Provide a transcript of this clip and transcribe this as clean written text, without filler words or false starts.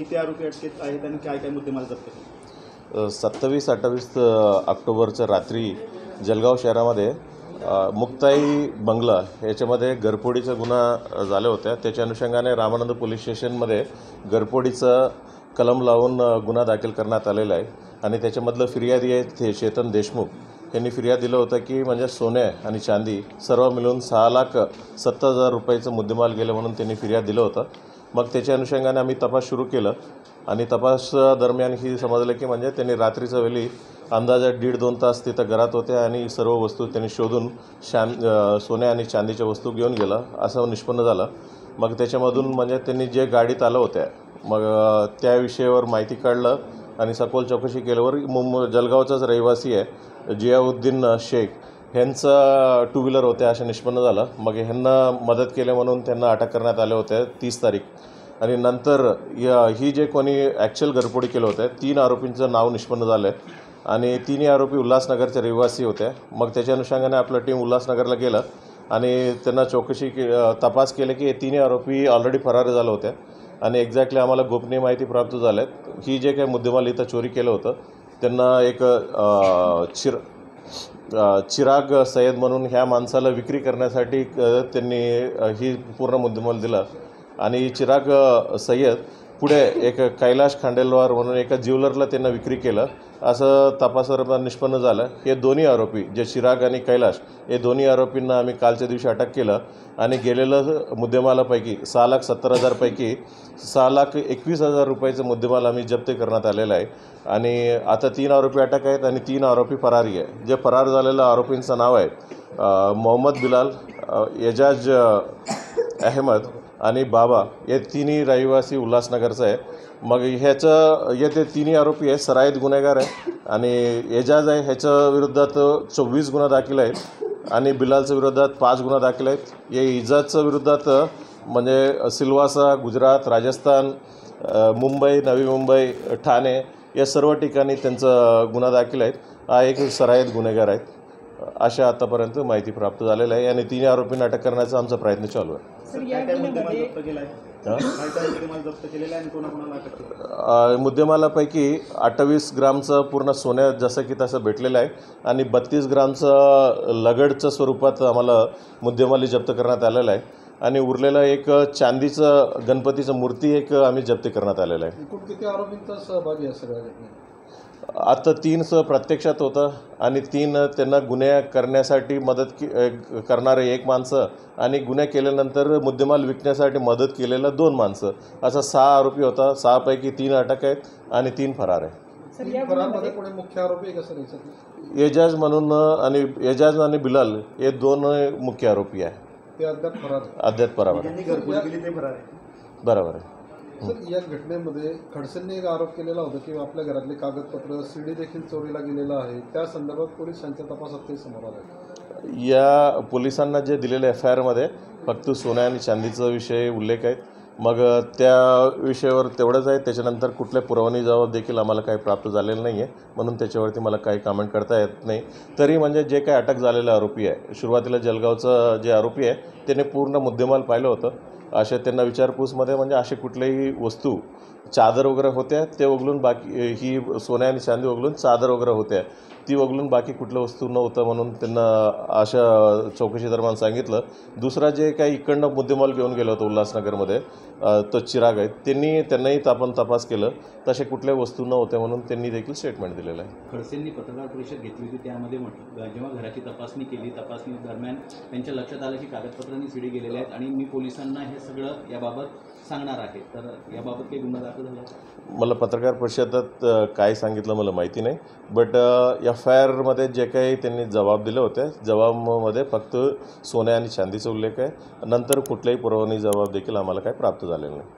किती आरोपी अटकेत आहेत आणि काय काय मुद्देमाल जप्त केले? 27-28 ऑक्टोबरच्या रात्री जळगाव शहरामध्ये मुक्ताई बंगला याच्यामध्ये घरफोडीचा गुन्हा झाले होत्या। त्याच्या अनुषंगाने रामानंद पोलीस स्टेशनमध्ये घरफोडीचा कलम लावून गुन्हा दाखल करण्यात आलेला आहे आणि त्याच्यामधलं फिर्यादी आहे ते चेतन देशमुख यांनी फिर्याद दिलं होतं की म्हणजे सोने आणि चांदी सर्व मिळून 6,70,000 रुपयाचं मुद्देमाल गेलं म्हणून त्यांनी फिर्याद दिलं होतं। मग त्याच्या अनुषंगाने आम्ही तपास सुरू केलं आणि तपास दरम्यान ही समजलं की म्हणजे त्यांनी रात्रीच्या वेळी अंदाजे 1.5-2 तास तिथं घरात होते आणि सर्व वस्तू त्यांनी शोधून सोने आणि चांदीच्या वस्तू घेऊन गेला असं निष्पन्न झालं। मग त्याच्यामधून म्हणजे त्यांनी जे गाडीत आलं होत्या मग त्या विषयावर माहिती काढलं आणि सखोल चौकशी केल्यावर जळगावचाच रहिवासी आहे जियाउद्दीन शेख ह्यांचा 2 व्हीलर होत्या असं निष्पन्न झालं। मग ह्यांना मदत केली म्हणून त्यांना अटक करण्यात आले होते 30 तारीख आणि नंतर ही जे कोणी ॲक्च्युअल घरफोडी केलं होतं 3 आरोपींचं नाव निष्पन्न झालं आहे आणि 3 आरोपी उल्हासनगरचे रहिवासी होते। मग त्याच्या अनुषंगाने आपलं टीम उल्हासनगरला गेलं आणि त्यांना चौकशी तपास केले की हे 3 आरोपी ऑलरेडी फरार झाले होते आणि एक्झॅक्टली आम्हाला गोपनीय माहिती प्राप्त झाली ही जे काही मुद्देमाल इथं चोरी केलं होतं त्यांना एक चिराग सय्यद म्हणून ह्या माणसाला विक्री करण्यासाठी त्यांनी ही पूर्ण मुद्देमाल दिला आणि चिराग सय्यद पुढे एक कैलाश खांडेलवार म्हणून एका ज्वेलरला त्यांना विक्री केलं असं तपासादरम्यान निष्पन्न झालं। हे दोन्ही आरोपी जे चिराग आणि कैलाश हे दोन्ही आरोपींना आम्ही कालच्या दिवशी अटक केलं आणि गेलेलं मुद्देमालापैकी 6,70,000 पैकी 6,21,000 रुपयाचं मुद्देमाल आम्ही जप्त करण्यात आलेला आहे आणि आता 3 आरोपी अटक आहेत आणि 3 आरोपी फरारी आहे। जे फरार झालेल्या आरोपींचं नाव आहे मोहम्मद बिलाल, एजाज अहमद आणि बाबा हे तिन्ही रहिवासी उल्हासनगरचं आहे। मग हे ते तिन्ही आरोपी आहे सराईत गुन्हेगार आहे आणि एजाज आहे ह्याच्या विरोधात 24 गुन्हा दाखल आहेत आणि बिलालच्या विरोधात 5 गुन्हा दाखल आहेत। हे इजाजच्या विरोधात म्हणजे सिल्वासा, गुजरात, राजस्थान, मुंबई, नवी मुंबई, ठाणे या सर्व ठिकाणी त्यांचा गुन्हा दाखल आहेत। हा एक सराईत गुन्हेगार आहेत अशा आतापर्यंत माहिती प्राप्त झालेलं आहे आणि 3 आरोपींना अटक करण्याचा आमचा प्रयत्न चालू आहे। मुद्देमालापैकी 28 ग्रामचं पूर्ण सोनं जसं की तसं भेटलेलं आहे आणि 32 ग्रामचं लगडच्या स्वरूपात आम्हाला मुद्देमाल जप्त करण्यात आलेलं आहे आणि उरलेलं एक चांदीचं गणपतीचं मूर्ती एक आम्ही जप्त करण्यात आलेलं आहे। एकूण किती आरोपींचा सहभागी आहे सगळ्या घटनेत? आता 3 प्रत्यक्षात होतं आणि 3 त्यांना गुन्हे करण्यासाठी मदत करणारे 1 माणसं आणि गुन्हे केल्यानंतर मुद्देमाल विकण्यासाठी मदत केलेलं 2 माणसं असं 6 आरोपी होता। 6 पैकी 3 अटक आहेत आणि 3 फरार आहे। फरारमध्ये कोणी मुख्य आरोपी आहे का सर याच्यात? एजाज म्हणून आणि एजाज आणि बिलाल हे 2 मुख्य आरोपी आहे। ते अद्याप फरार आहे? अद्याप बरोबर आहे। सर या घटनेमध्ये खडसेंनी एक आरोप केलेला होता की आपल्या घरातले कागदपत्र सीडी देखील चोरीला गेलेला आहे, त्या संदर्भात पोलिसांच्या तपासात ते समोर आलं। या पोलिसांना जे दिलेल्या FIRमध्ये फक्त सोन्या आणि चांदीचा विषय उल्लेख आहे। मग त्या विषयावर तेवढंच आहे, त्याच्यानंतर कुठल्या पुरवणी जबाब देखील आम्हाला काही प्राप्त झालेलं नाही आहे म्हणून त्याच्यावरती मला काही कमेंट करता येत नाही। तरी म्हणजे जे काही अटक झालेले आरोपी आहे सुरुवातीला जळगावचा जे आरोपी आहे त्याने पूर्ण मुद्देमाल पाहिलं होतं। अशा त्यांना विचारपूसमध्ये म्हणजे असे कुठल्याही वस्तू चादर वगैरे होत्या ते वगळून बाकी ही सोन्या आणि चांदी वगळून चादर वगैरे होत्या ती वगळून बाकी कुठल्या वस्तू नव्हतं म्हणून त्यांना अशा चौकशी दरम्यान सांगितलं। दुसरा जे काही इकडनं मुद्देमाल घेऊन गेलं होतं उल्हासनगरमध्ये तो चिराग आहे त्यांनाही आपण तपास केलं तसे कुठल्या वस्तू नव्हत्या म्हणून त्यांनी देखील स्टेटमेंट दिलेलं आहे। खडसेंनी पत्रकार परिषद घेतली होती त्यामध्ये म्हटलं जेव्हा घराची तपासणी केली तपासणी दरम्यान त्यांच्या लक्षात आलं की कागदपत्रांनी सीडी गेलेले आहेत आणि मी पोलिसांना हे सगळं याबाबत सांगणार आहे, तर याबाबत काही गुन्हा दाखल झाला? मला पत्रकार परिषदेत काय सांगितलं मला माहिती नाही, बट FIRमध्ये जे काही त्यांनी जबाब दिले होते जबाबामध्ये फक्त सोन्या आणि चांदीचा उल्लेख आहे। नंतर कुठल्याही पुरवणी जबाब देखील आम्हाला काही प्राप्त झालेला नाही।